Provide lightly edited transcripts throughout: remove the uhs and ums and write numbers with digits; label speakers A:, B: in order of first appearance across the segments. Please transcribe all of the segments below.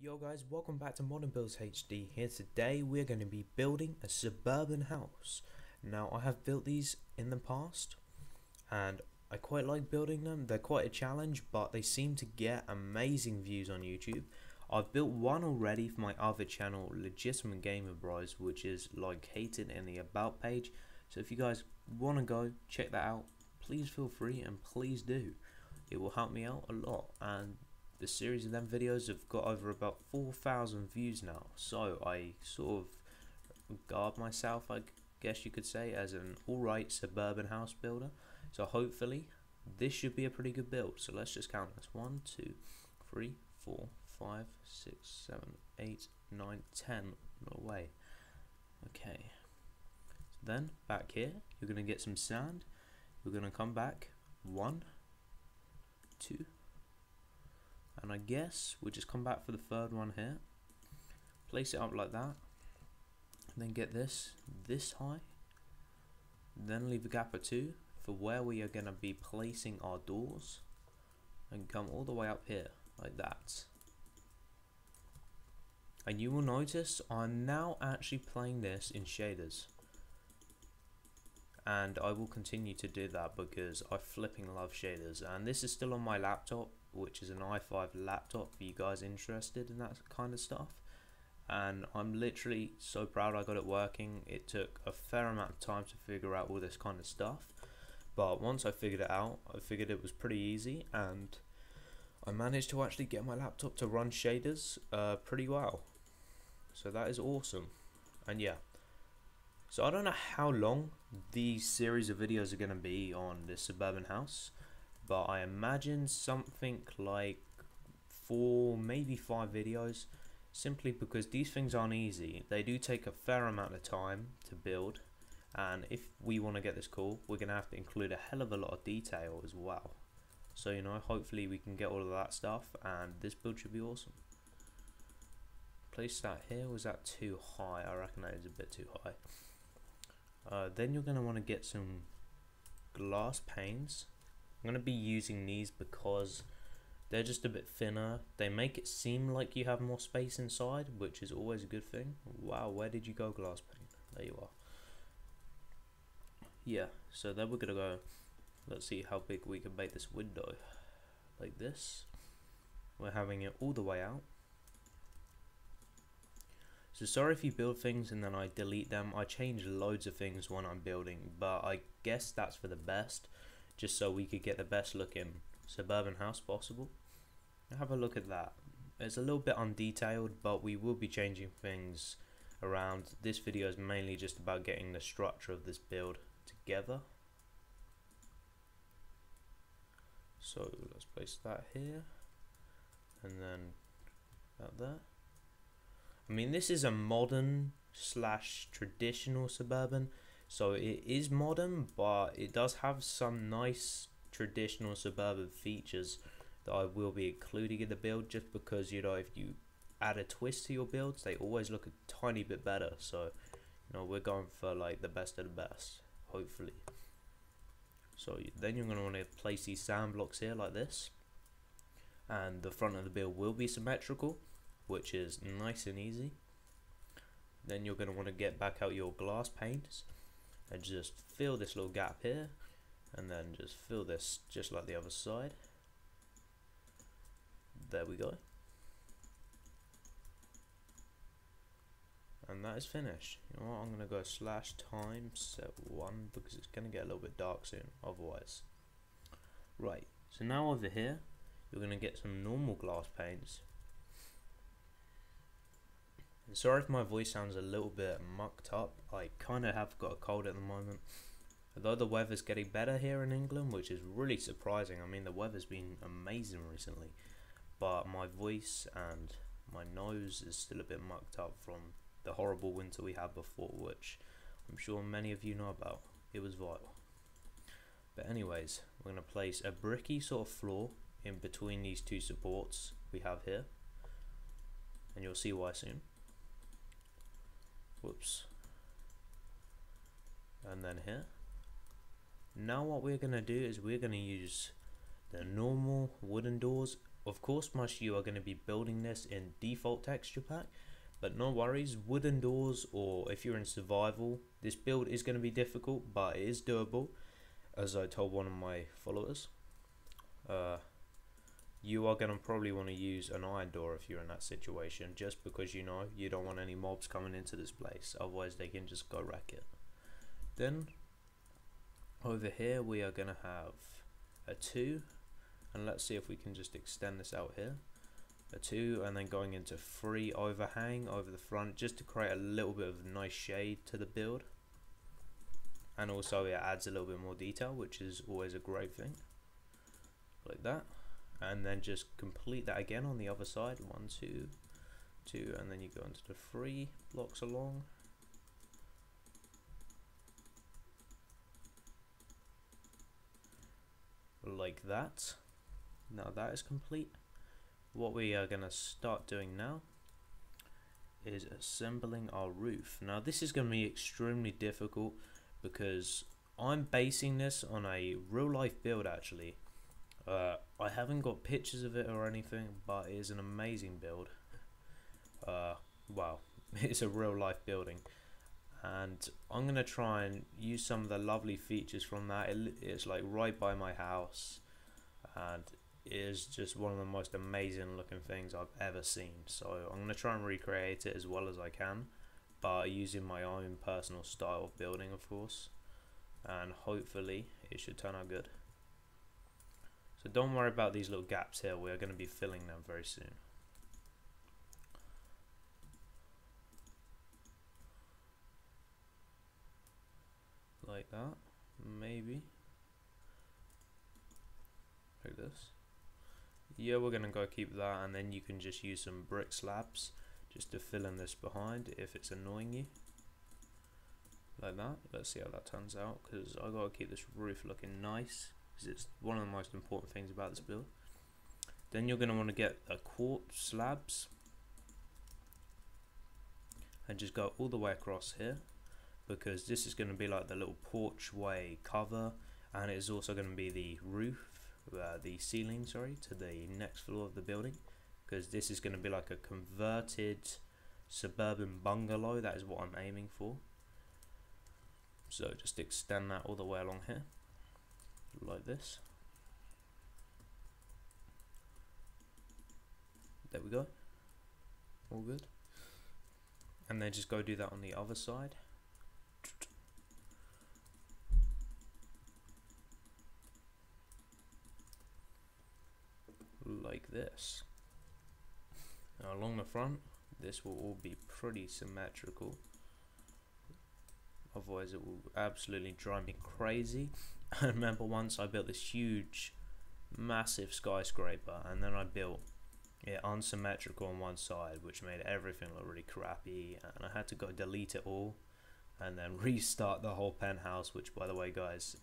A: Yo guys, welcome back to ModernBuildsHD. Here today we're going to be building a suburban house. Now I have built these in the past and I quite like building them. They're quite a challenge, but they seem to get amazing views on YouTube. I've built one already for my other channel, Legitimate Gamer Bros, which is located in the about page. So if you guys want to go check that out, please feel free and please do. It will help me out a lot, and the series of them videos have got over about 4,000 views now, so I sort of regard myself, I guess you could say, as an alright suburban house builder. So hopefully this should be a pretty good build. So let's just count this: 1, 2, 3, 4, 5, 6, 7, 8, 9, 10. No way. Okay, so then back here you're gonna get some sand. We're gonna come back 1, 2, and I guess we'll just come back for the third one here, place it up like that, and then get this high, then leave a gap or 2 for where we are going to be placing our doors, and come all the way up here like that. And you will notice I'm now actually playing this in shaders, and I will continue to do that because I flipping love shaders. And this is still on my laptop, which is an i5 laptop for you guys interested in that kind of stuff, and I'm literally so proud I got it working. It took a fair amount of time to figure out all this kind of stuff, but once I figured it out, I figured it was pretty easy, and I managed to actually get my laptop to run shaders pretty well, so that is awesome. And yeah, so I don't know how long these series of videos are going to be on this suburban house, but I imagine something like 4, maybe 5 videos, simply because these things aren't easy. They do take a fair amount of time to build, and if we want to get this cool, we're going to have to include a hell of a lot of detail as well. So, you know, hopefully we can get all of that stuff, and this build should be awesome. Place that here. Was that too high? I reckon that is a bit too high. Then you're going to want to get some glass panes. I'm going to be using these because they're just a bit thinner. They make it seem like you have more space inside, which is always a good thing. Wow, where did you go, glass pane? There you are. Yeah, so then we're going to go, let's see how big we can make this window. Like this. We're having it all the way out. So sorry if you build things and then I delete them. I change loads of things when I'm building, but I guess that's for the best, just so we could get the best looking suburban house possible. Have a look at that. It's a little bit undetailed, but we will be changing things around. This video is mainly just about getting the structure of this build together. So let's place that here, and then that there. I mean, this is a modern / traditional suburban, so it is modern, but it does have some nice traditional suburban features that I will be including in the build, just because, you know, if you add a twist to your builds, they always look a tiny bit better. So, you know, we're going for like the best of the best, hopefully. So then you're going to want to place these sand blocks here like this, and the front of the build will be symmetrical, which is nice and easy. Then you're going to want to get back out your glass panes and just fill this little gap here, and then just fill this just like the other side. There we go, and that is finished. You know what, I'm going to go /time set 1 because it's going to get a little bit dark soon otherwise. Right, so now over here you're going to get some normal glass panes. And sorry if my voice sounds a little bit mucked up, I kind of have got a cold at the moment. Although the weather's getting better here in England, which is really surprising. I mean, the weather's been amazing recently, but my voice and my nose is still a bit mucked up from the horrible winter we had before, which I'm sure many of you know about. It was vile. But anyways, we're going to place a bricky sort of floor in between these two supports we have here, and you'll see why soon. Whoops. And then here. Now what we're going to do is we're going to use the normal wooden doors of course most of you are going to be building this in default texture pack, but no worries, wooden doors, or if you're in survival, this build is going to be difficult, but it is doable. As I told one of my followers, you are going to probably want to use an iron door if you're in that situation, just because you know you don't want any mobs coming into this place, otherwise they can just go wreck it. Then over here we are going to have a 2, and let's see if we can just extend this out here. A 2, and then going into 3 overhang over the front, just to create a little bit of nice shade to the build, and also it adds a little bit more detail, which is always a great thing, like that. And then just complete that again on the other side, 1 2 2, and then you go into the 3 blocks along, like that. Now that is complete. What we are going to start doing now is assembling our roof. Now this is going to be extremely difficult because I'm basing this on a real life build actually. I haven't got pictures of it or anything, but it is an amazing build. Wow, it's a real life building, and I'm going to try and use some of the lovely features from that. It's like right by my house, and is just one of the most amazing looking things I've ever seen. So I'm going to try and recreate it as well as I can, but using my own personal style of building, of course, and hopefully it should turn out good. So don't worry about these little gaps here, we are going to be filling them very soon. Like that, maybe. Like this. Yeah, we're gonna go keep that, and then you can just use some brick slabs just to fill in this behind if it's annoying you, like that. Let's see how that turns out, because I gotta keep this roof looking nice, because it's one of the most important things about this build. Then you're gonna want to get a quartz slabs and just go all the way across here, because this is going to be like the little porchway cover, and it is also going to be the roof, the ceiling, sorry, to the next floor of the building, because this is going to be like a converted suburban bungalow. That is what I'm aiming for. So just extend that all the way along here, like this. There we go, all good. And then just go do that on the other side. Like this. Now along the front, this will all be pretty symmetrical, otherwise it will absolutely drive me crazy. I remember once I built this huge massive skyscraper, and then I built it unsymmetrical on one side, which made everything look really crappy, and I had to go delete it all and then restart the whole penthouse, which by the way guys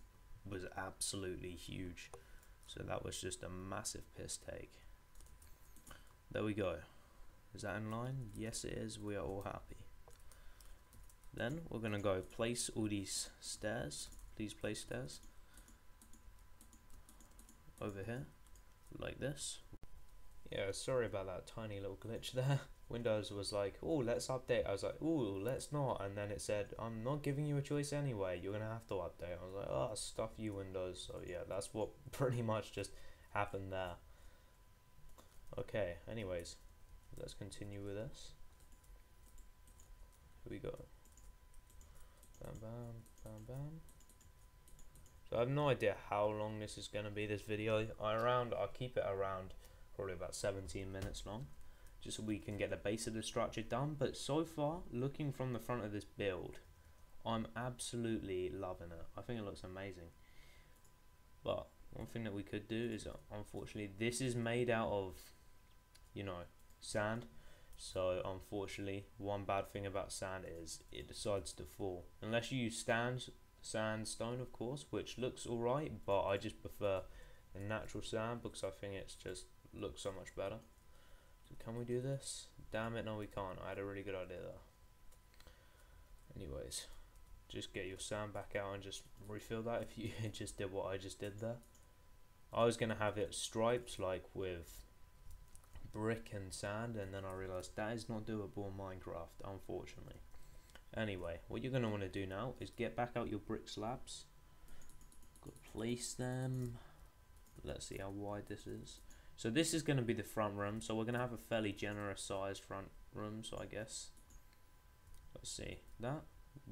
A: was absolutely huge. So that was just a massive piss take. There we go. Is that in line? Yes it is. We are all happy. Then we're going to go place all these stairs. Please place stairs over here like this. Yeah, sorry about that tiny little glitch there. Windows was like, oh, let's update. I was like, oh, let's not. And then it said, I'm not giving you a choice anyway. You're going to have to update. I was like, oh, stuff you Windows. So yeah, that's what pretty much just happened there. Okay, anyways, let's continue with this. Here we go. Bam, bam, bam, bam. So I have no idea how long this is going to be, this video. I'll keep it around probably about 17 minutes long, just so we can get the base of the structure done. But so far, looking from the front of this build, I'm absolutely loving it. I think it looks amazing. But one thing that we could do is, unfortunately, this is made out of, you know, sand. So unfortunately, one bad thing about sand is it decides to fall. Unless you use sandstone, of course, which looks alright, but I just prefer the natural sand because I think it's just looks so much better. So can we do this? Damn it, no we can't. I had a really good idea there. Anyways, just get your sand back out and just refill that if you just did what I just did there. I was going to have it stripes like with brick and sand, and then I realized that is not doable in Minecraft, unfortunately. Anyway, what you're going to want to do now is get back out your brick slabs, place them. Let's see how wide this is. So this is going to be the front room, so we're going to have a fairly generous sized front room, so I guess, let's see, that,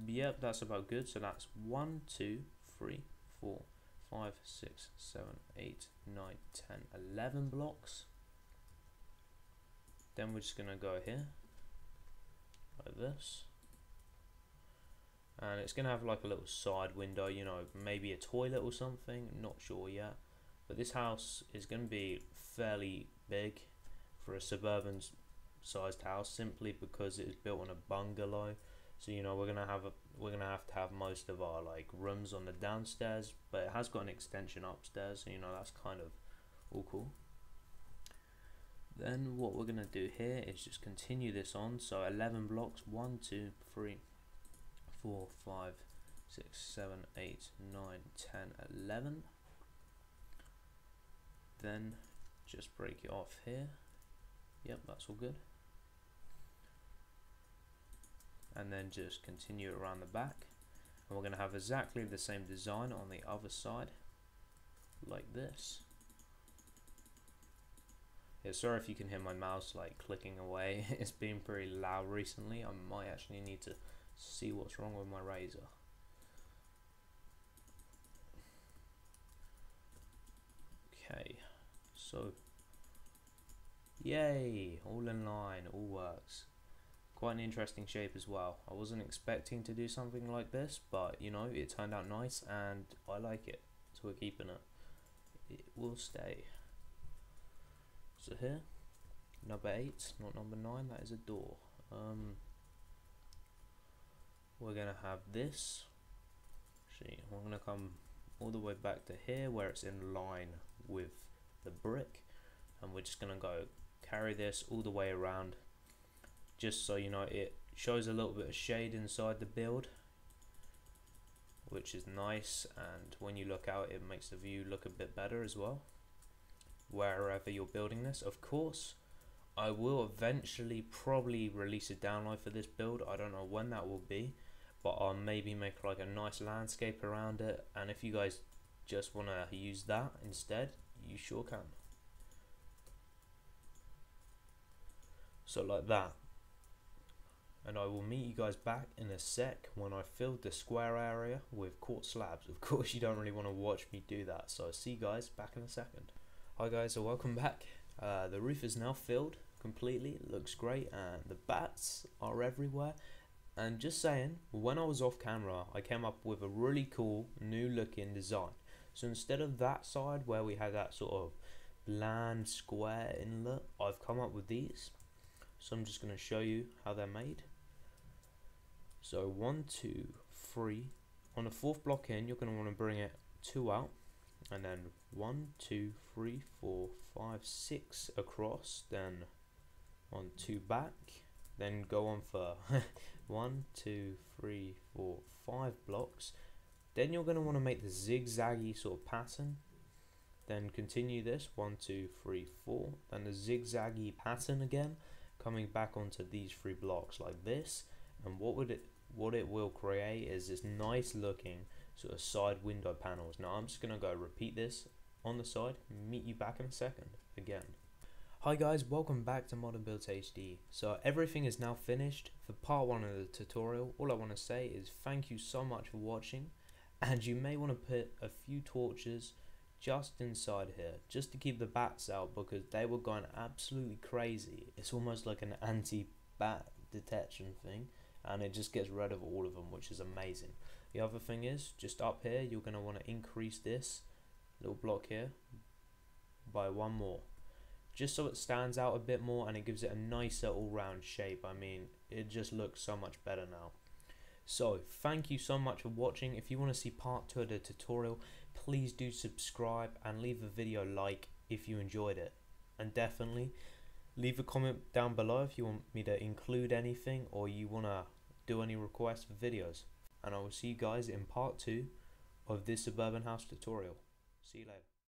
A: yep, that's about good. So that's 1, 2, 3, 4, 5, 6, 7, 8, 9, 10, 11 blocks. Then we're just going to go here like this, and it's going to have like a little side window, you know, maybe a toilet or something, not sure yet. But this house is going to be fairly big for a suburban sized house, simply because it is built on a bungalow. So you know, we're gonna have to have most of our like rooms on the downstairs, but it has got an extension upstairs, so you know, that's kind of all cool. Then what we're gonna do here is just continue this on. So 11 blocks, 1, 2, 3, 4, 5, 6, 7, 8, 9, 10, 11. Then just break it off here. Yep, that's all good. And then just continue around the back, and we're going to have exactly the same design on the other side, like this. Yeah, sorry if you can hear my mouse like clicking away. It's been pretty loud recently. I might actually need to see what's wrong with my razor. Okay, so yay, all in line, all works. Quite an interesting shape as well. I wasn't expecting to do something like this, but you know, it turned out nice and I like it, so we're keeping it. It will stay. So here, number 8, not number 9, that is a door. We're gonna have this. See, we're gonna come all the way back to here where it's in line with the brick, and we're just gonna go carry this all the way around, just so you know, it shows a little bit of shade inside the build, which is nice, and when you look out it makes the view look a bit better as well wherever you're building this. Of course, I will eventually probably release a download for this build. I don't know when that will be, but I'll maybe make like a nice landscape around it, and if you guys just want to use that instead, you sure can. So like that. And I will meet you guys back in a sec when I filled the square area with quartz slabs. Of course, you don't really want to watch me do that, so I'll see you guys back in a second. Hi guys, so welcome back. The roof is now filled completely. It looks great, and the bats are everywhere. And just saying, when I was off camera, I came up with a really cool new looking design. So instead of that side where we had that sort of bland square inlet, I've come up with these. So I'm just going to show you how they're made. So 1, 2, 3. On the 4th block in, you're going to want to bring it 2 out, and then 1, 2, 3, 4, 5, 6 across, then 1, 2 back, then go on for 1, 2, 3, 4, 5 blocks. Then you're going to want to make the zigzaggy sort of pattern. Then continue this 1, 2, 3, 4, then the zigzaggy pattern again, coming back onto these 3 blocks like this. And what it will create is this nice looking sort of side window panels. Now I'm just gonna go repeat this on the side, meet you back in a second again. Hi guys, welcome back to ModernBuildsHD. So everything is now finished for part 1 of the tutorial. All I want to say is thank you so much for watching, and you may want to put a few torches just inside here, just to keep the bats out, because they were going absolutely crazy. It's almost like an anti-bat detection thing, and it just gets rid of all of them, which is amazing. The other thing is, just up here, you're going to want to increase this little block here by 1 more, just so it stands out a bit more and it gives it a nicer all-round shape. I mean, it just looks so much better now. So thank you so much for watching. If you want to see part 2 of the tutorial, please do subscribe and leave the video a like if you enjoyed it, and definitely leave a comment down below if you want me to include anything or you want to do any requests for videos, and I will see you guys in part 2 of this suburban house tutorial. See you later.